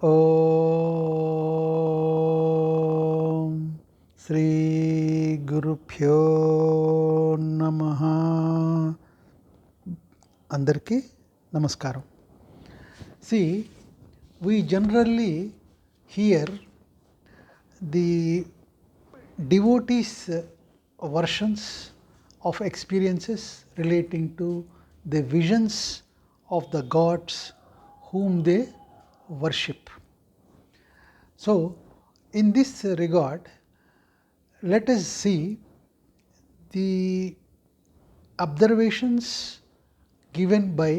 ఓం శ్రీ గురుభ్యో నమః. అందరికీ నమస్కారం. See, we generally hear the devotees' versions of experiences relating to the visions of the gods whom they worship. So, in this regard, let us see the observations given by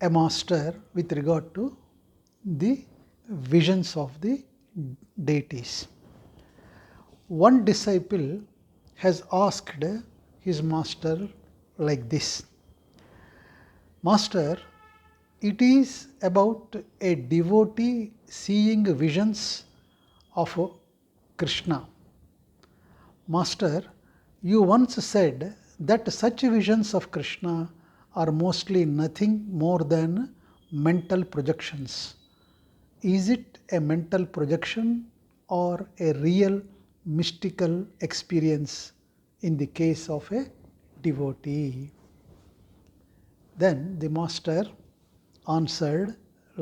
a master with regard to the visions of the deities. One disciple has asked his master like this: Master, it is about a devotee seeing visions of Krishna. Master, you once said that such visions of Krishna are mostly nothing more than mental projections. Is it a mental projection or a real mystical experience in the case of a devotee? Then the master answered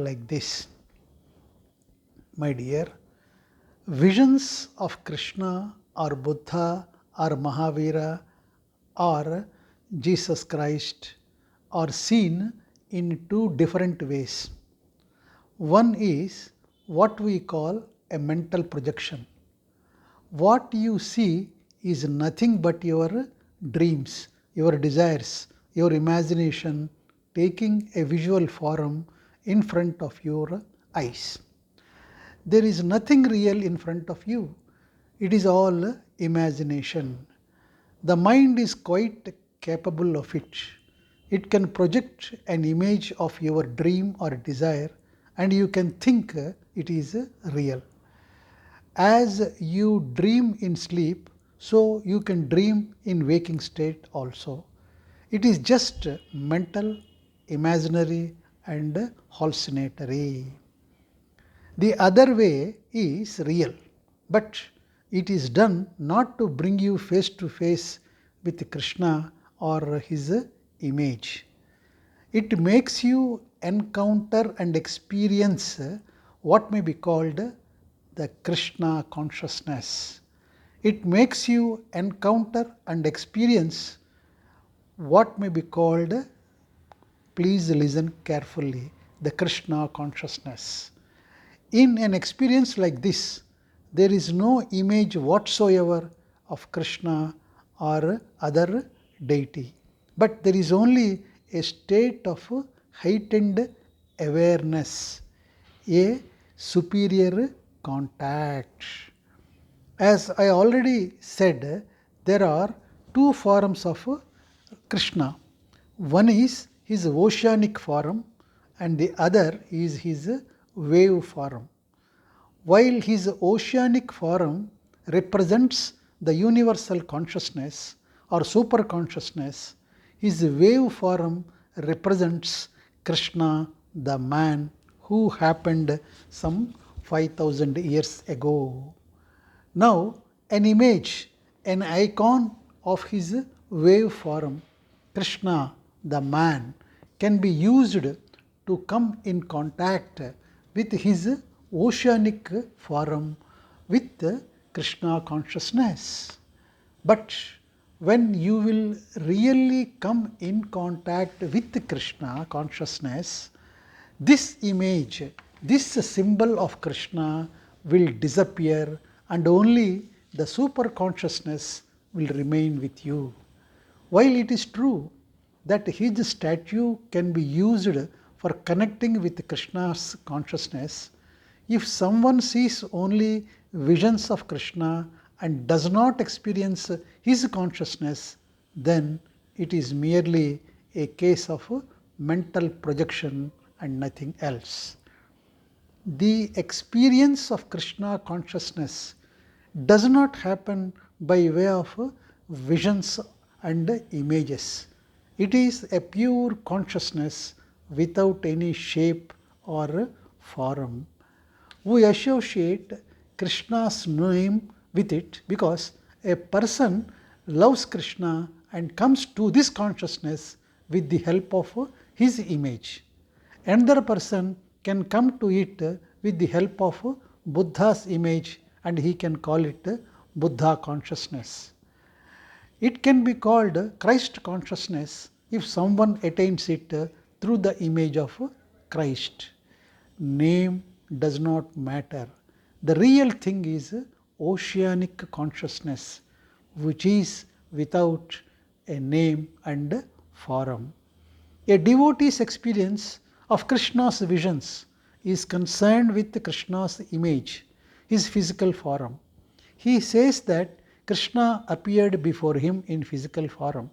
like this: My dear, visions of Krishna or Buddha or Mahavira or Jesus Christ are seen in two different ways. One is what we call a mental projection. What you see is nothing but your dreams, your desires, your imagination taking a visual form in front of your eyes. There is nothing real in front of you. It is all imagination. The mind is quite capable of it. It can project an image of your dream or desire, and you can think it is real. As you dream in sleep, so you can dream in waking state also. It is just mental, imaginary, and hallucinatory. The other way is real, but it is done not to bring you face to face with Krishna or his image. It makes you encounter and experience what may be called the Krishna consciousness. It makes you encounter and experience what may be called, please listen carefully, the Krishna consciousness. In an experience like this, there is no image whatsoever of Krishna or other deity, but there is only a state of heightened awareness, a superior contact. As I already said, there are two forms of Krishna. One is his oceanic form and the other is his wave form. While his oceanic form represents the universal consciousness or super consciousness, his wave form represents Krishna, the man who happened some 5,000 years ago. Now, an image, an icon of his wave form, Krishna, the man, can be used to come in contact with his oceanic form, with Krishna consciousness. But when you will really come in contact with Krishna consciousness, this image, this symbol of Krishna will disappear and only the super consciousness will remain with you. While it is true that his statue can be used for connecting with Krishna's consciousness, if someone sees only visions of Krishna and does not experience his consciousness, then it is merely a case of mental projection and nothing else. The experience of Krishna consciousness does not happen by way of visions and images. It is a pure consciousness without any shape or form. We associate Krishna's name with it because a person loves Krishna and comes to this consciousness with the help of his image. Another person can come to it with the help of Buddha's image, and he can call it Buddha consciousness. It can be called Christ consciousness if someone attains it through the image of Christ. Name does not matter. The real thing is oceanic consciousness, which is without a name and form. A devotee's experience of Krishna's visions is concerned with Krishna's image, his physical form. He says that Krishna appeared before him in physical form.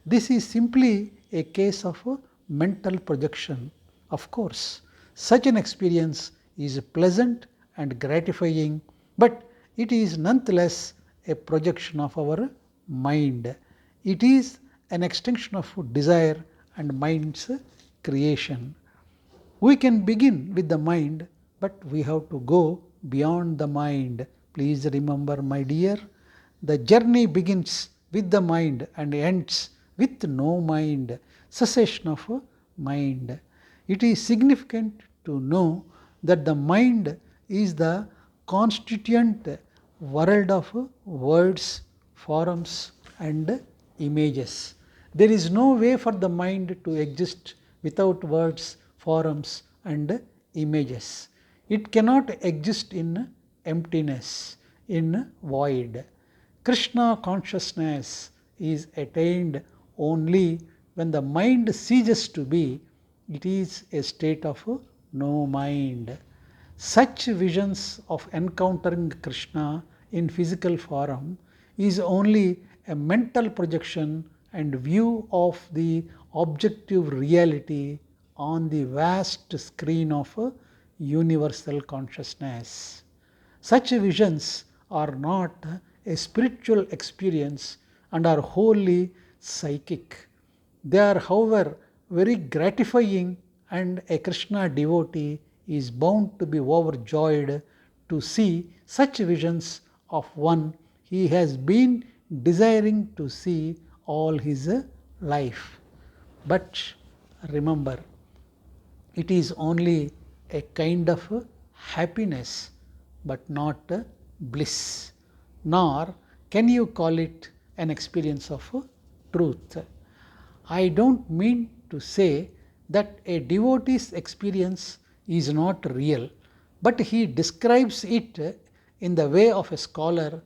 This is simply a case of mental projection. Of course, such an experience is pleasant and gratifying, but it is nonetheless a projection of our mind. It is an extension of desire and mind's creation. We can begin with the mind, but we have to go beyond the mind. Please remember, my dear, the journey begins with the mind and ends with no mind, cessation of mind. It is significant to know that the mind is the constituent world of words, forms, and images. There is no way for the mind to exist without words, forms, and images. It cannot exist in emptiness, in void. Krishna consciousness is attained only when the mind ceases to be. It is a state of no mind. Such visions of encountering Krishna in physical form is only a mental projection and view of the objective reality on the vast screen of universal consciousness. Such visions are not a spiritual experience and are wholly psychic. They are, however, very gratifying, and a Krishna devotee is bound to be overjoyed to see such visions of one he has been desiring to see all his life. But remember, it is only a kind of happiness, but not bliss, nor can you call it an experience of truth. I don't mean to say that a devotee's experience is not real, but he describes it in the way of a scholar,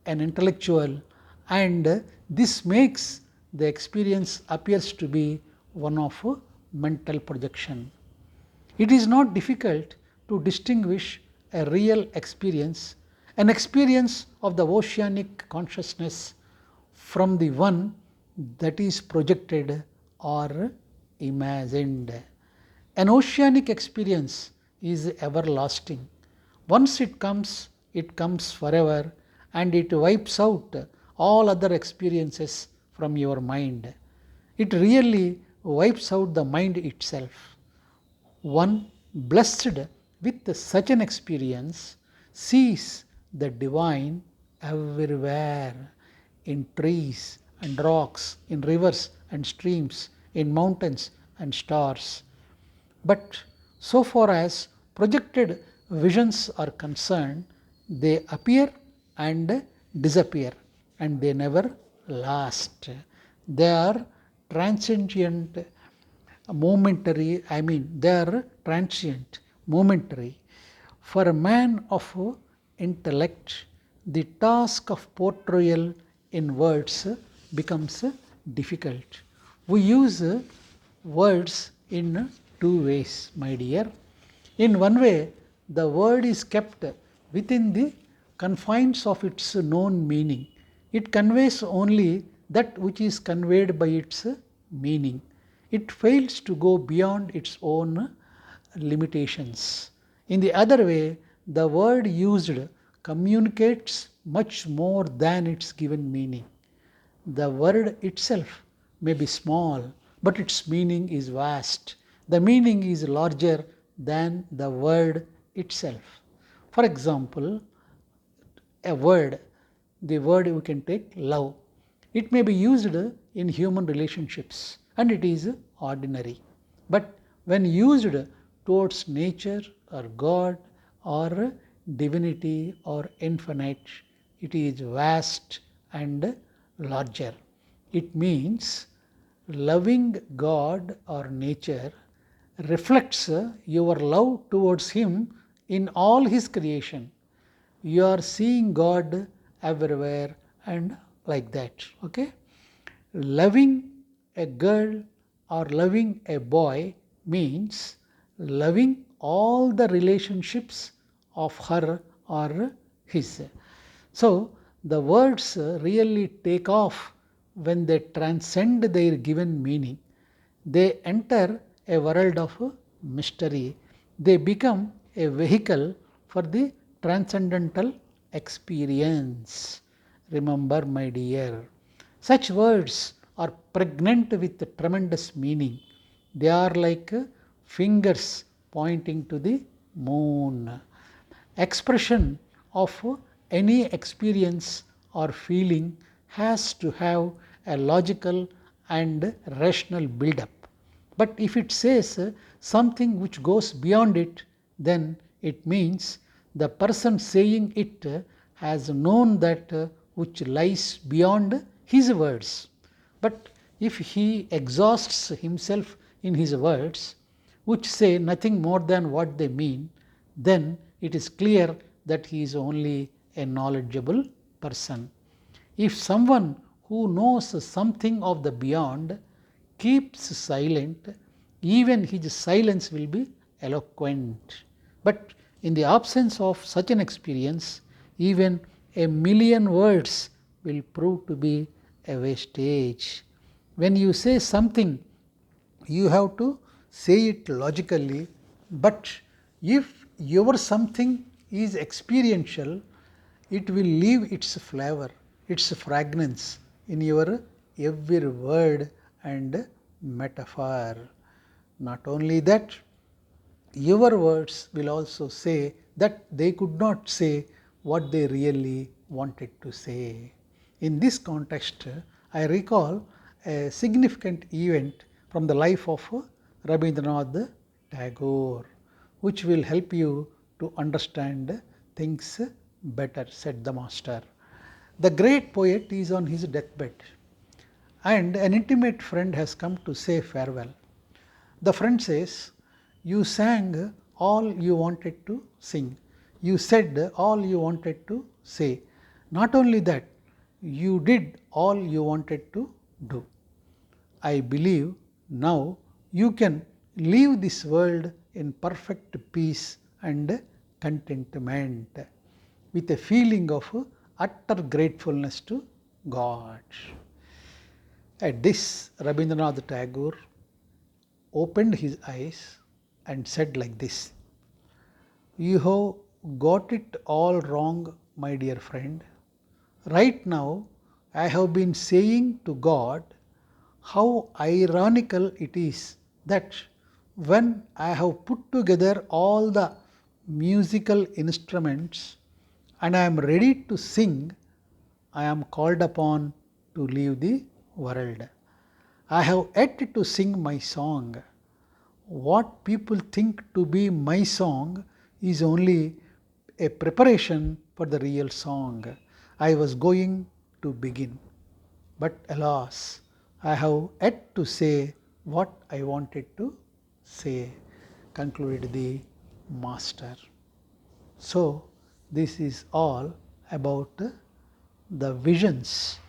an intellectual, and this makes the experience appears to be one of mental projection. It is not difficult to distinguish a real experience, an experience of the oceanic consciousness, from the one that is projected or imagined. An oceanic experience is everlasting. Once it comes forever, and it wipes out all other experiences from your mind. It really wipes out the mind itself. One blessed with such an experience sees the divine everywhere, in trees and rocks, in rivers and streams, in mountains and stars. But so far as projected visions are concerned, they appear and disappear, and they never last. They are transient, momentary, they are transient, momentary. For a man of intellect, the task of portrayal in words becomes difficult. We use words in two ways, my dear. In one way, the word is kept within the confines of its known meaning. It conveys only that which is conveyed by its meaning. It fails to go beyond its own limitations. In the other way, the word used communicates much more than its given meaning. The word itself may be small, but its meaning is vast. The meaning is larger than the word itself. For example, a word, the word we can take love. It may be used in human relationships and it is ordinary. But when used towards nature or God or divinity or infinite, it is vast and larger. It means loving God or nature reflects your love towards Him in all His creation. You are seeing God everywhere and like that. Okay? Loving a girl or loving a boy means loving all the relationships of her or his. So the words really take off when they transcend their given meaning. They enter a world of mystery. They become a vehicle for the transcendental experience. Remember, my dear, such words are pregnant with tremendous meaning. They are like fingers pointing to the moon. Expression of any experience or feeling has to have a logical and rational build up. But if it says something which goes beyond it, then it means the person saying it has known that which lies beyond his words. But if he exhausts himself in his words, which say nothing more than what they mean, then it is clear that he is only a knowledgeable person. If someone who knows something of the beyond keeps silent, even his silence will be eloquent. But in the absence of such an experience, even a million words will prove to be a wastage. When you say something, you have to say it logically, but if your something is experiential, it will leave its flavor, its fragrance in your every word and metaphor. Not only that, your words will also say that they could not say what they really wanted to say. In this context, I recall a significant event from the life of Rabindranath Tagore, which will help you to understand things better, said the master. The great poet is on his deathbed, and an intimate friend has come to say farewell. The friend says, "You sang all you wanted to sing. You said all you wanted to say. Not only that, you did all you wanted to do. I believe now you can leave this world in perfect peace and contentment with a feeling of utter gratefulness to God." At this, Rabindranath Tagore opened his eyes and said like this, "You have got it all wrong, my dear friend. Right now, I have been saying to God how ironical it is that when I have put together all the musical instruments and I am ready to sing, I am called upon to leave the world. I have yet to sing my song. What people think to be my song is only a preparation for the real song I was going to begin. But alas, I have yet to say what I wanted to say," concluded the master. So, this is all about the visions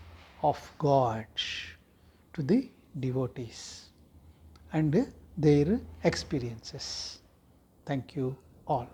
of God to the devotees and their experiences. Thank you all.